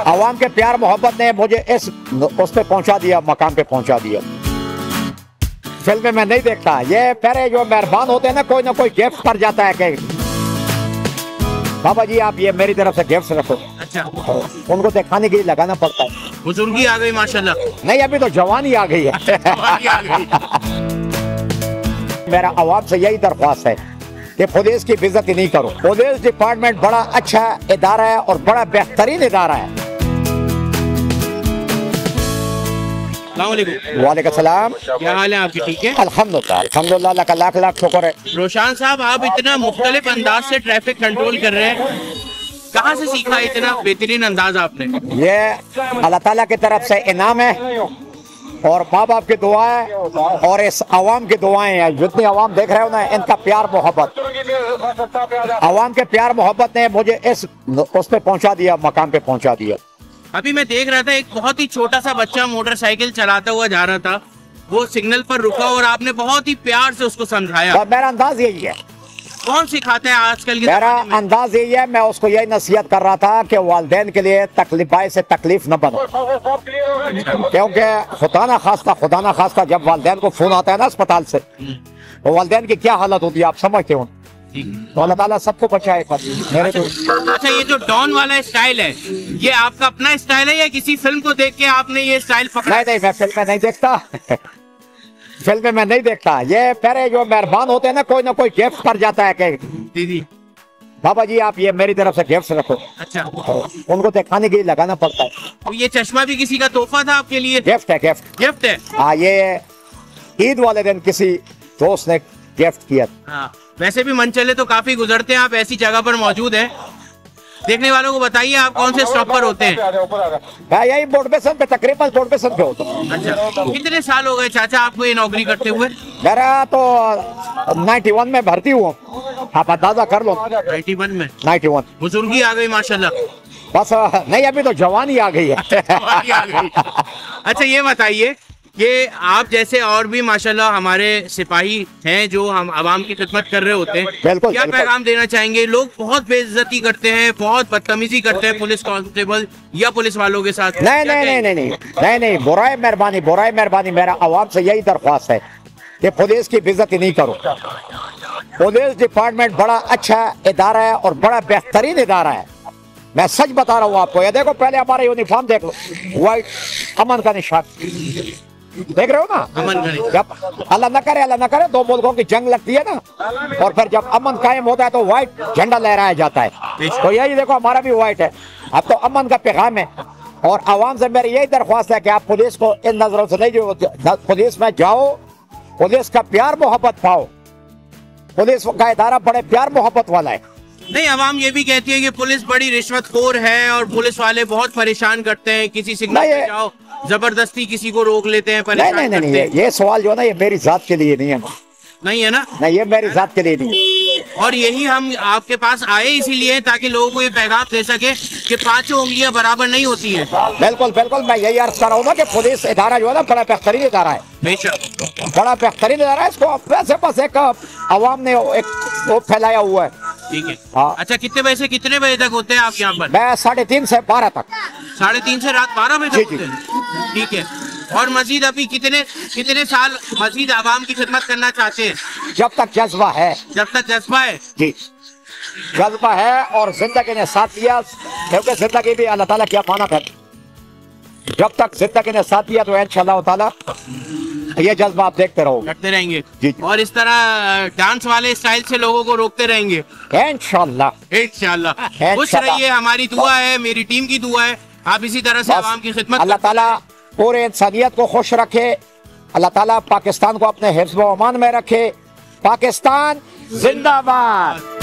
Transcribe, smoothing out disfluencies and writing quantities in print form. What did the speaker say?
आवाम के प्यार मोहब्बत ने मुझे उस पे पहुंचा दिया, मकाम पे पहुंचा दिया। फिल्म में नहीं देखता, ये पहले जो मेहरबान होते हैं ना कोई गिफ्ट कर जाता है कि बाबा जी आप ये मेरी तरफ से गिफ्ट रखो। अच्छा, उनको दिखाने के लिए लगाना पड़ता है। बुजुर्गी आ गई माशाल्लाह। नहीं, अभी तो जवानी आ गई है। जवानी आ गई। मेरा आवाम से यही दरख्वास्त है कि पुलिस की बेइज्जती नहीं करो। पुलिस डिपार्टमेंट बड़ा अच्छा इदारा है और बड़ा बेहतरीन इदारा है। वालेकुम सलाम। क्या हाल है आपकी? ठीक है अल्हम्दुलिल्लाह, अल्हम्दुलिल्लाह, लाख लाख लाख शुक्र है। रोशान साहब, आप इतना मुख्तलिफ अंदाज से ट्रैफिक कंट्रोल कर रहे हैं, कहाँ से सीखा इतना बेहतरीन अंदाज आपने? ये अल्लाह ताला की तरफ से इनाम है और माँ बाप की दुआ है और इस आवाम की दुआएं हैं। जितनी आवाम देख रहे हो ना, इनका प्यार मोहब्बत, आवाम के प्यार मोहब्बत ने मुझे उस पे पहुंचा दिया, मकाम पे पहुंचा दिया। अभी मैं देख रहा था एक बहुत ही छोटा सा बच्चा मोटरसाइकिल चलाता हुआ जा रहा था, वो सिग्नल पर रुका और आपने बहुत ही प्यार से उसको समझाया। और मेरा अंदाज यही है। कौन सिखाते हैं आजकल के? मेरा अंदाज यही है, मैं उसको यही नसीहत कर रहा था कि वालिदैन के लिए से तकलीफ न बनो, क्योंकि खुदा ना खास्ता जब वालिदैन को फोन आता है ना अस्पताल से, तो वालिदैन की क्या हालत होती है आप समझते हो। तो अल्लाह ताला सबको बचाए। मेरे तो अच्छा, ये जो डॉन वाला स्टाइल है, ये आपका अपना स्टाइल है या किसी फिल्म को देख के आपने ये स्टाइल पकड़ा? नहीं, मैं फिल्म में नहीं देखता। फिल्म में नहीं देखता, ये पहले जो मेहरबान होते हैं ना कोई गिफ्ट कर जाता है कि दीदी बाबा जी आप ये मेरी तरफ से गिफ्ट रखो। अच्छा, उनको दिखाने के लिए लगाना पड़ता है। तो ये चश्मा भी किसी का तोहफा था आपके लिए? गिफ्ट है, गिफ्ट है। हाँ, ये ईद वाले दिन किसी दोस्त ने गिफ्ट किया। हाँ, वैसे भी मन चले तो काफी गुजरते हैं, आप ऐसी जगह पर मौजूद हैं। देखने वालों को बताइए आप कौन से स्टॉप पर होते हैं? मैं यही बोर्ड पे तकरीबन बोर्ड पे होता हूँ। अच्छा, कितने साल हो गए चाचा आपको ये नौकरी करते हुए? मेरा तो 91 में भर्ती हुआ, आप अंदाजा कर लो। 91 में? 91। बुजुर्गी आ गई माशाल्लाह। बस नहीं, अभी तो जवानी आ गई है। जवानी आ गई। अच्छा, ये बताइए कि आप जैसे और भी माशाल्लाह हमारे सिपाही हैं जो हम आवाम की खिदमत कर रहे होते हैं, बिल्कुल, क्या पैगाम देना चाहेंगे? लोग बहुत बेइज्जती करते हैं, बहुत बदतमीजी करते हैं पुलिस कांस्टेबल या पुलिस वालों के साथ। नहीं, बुराई मेहरबानी। मेरा आवाम से यही दरख्वास्त है कि पुलिस की बेइज्जती नहीं करो। पुलिस डिपार्टमेंट बड़ा अच्छा इदारा है और बड़ा बेहतरीन इदारा है। मैं सच बता रहा हूँ आपको। ये देखो, पहले हमारा यूनिफॉर्म देख लो, व्हाइट, अमन का निशान देख रहे हो ना। अमन, जब अल्लाह न करे 2 मुल्कों की जंग लगती है ना, और फिर जब अमन कायम होता है तो व्हाइट झंडा लहराया जाता है। तो यही देखो, हमारा भी व्हाइट है। अब तो अमन का पैगाम है और आवाम से मेरी यही दरख्वास्त है कि आप पुलिस को इन नजरों से नहीं जो पुलिस में जाओ, पुलिस का प्यार मोहब्बत पाओ। पुलिस का इदारा बड़े प्यार मोहब्बत वाला है। नहीं, आवाम ये भी कहती है कि पुलिस बड़ी रिश्वतखोर है और पुलिस वाले बहुत परेशान करते हैं, किसी सिग्नल पे जाओ जबरदस्ती किसी को रोक लेते हैं, परेशान करते हैं। ये सवाल जो है ना, ये मेरी जात के लिए नहीं है। नहीं है ना? नहीं, ये मेरी जात के लिए नहीं। और यही हम आपके पास आए इसीलिए ताकि लोगों को ये पैगाम दे सके कि 5 उंगलियां बराबर नहीं होती हैं। बिल्कुल, मैं यही अर्ज कर रहा हूँ ना कि पुलिस इदारा जो है ना बड़ा बेहतरीन इदारा है। बेशक बड़ा बेहतरीन इदारा है। इसको वैसे बस एक आवाम ने एक वो फैलाया हुआ है। ठीक है। हाँ। अच्छा, कितने बजे से कितने बजे तक होते हैं आप यहाँ पर? मैं 3:30 से 12 तक। 3:30 से रात 12 बजे तक होते हैं? ठीक है। और मजीद अभी कितने साल मजीद आवाम की खिदमत करना चाहते हैं? जब तक जज्बा है। जब तक जज्बा है? जी, जज्बा है और जिंदगी ने साथ दिया, क्योंकि जिंदगी भी अल्लाह ताला की अमानत है। जब तक जिंदगी ने साथ दिया तो इंशाअल्लाह ताला ये जज्बा आप देखते रहो, करते रहेंगे। जी। और इस तरह डांस वाले स्टाइल से लोगों को रोकते रहेंगे इंशाअल्लाह। खुश रहिए, हमारी दुआ है, मेरी टीम की दुआ है, आप इसी तरह से आवाम की खिदमत। अल्लाह ताला पूरे इंसानियत को खुश रखे। अल्लाह ताला पाकिस्तान को अपने हिफ्ज़ व अमान में रखे। पाकिस्तान जिंदाबाद।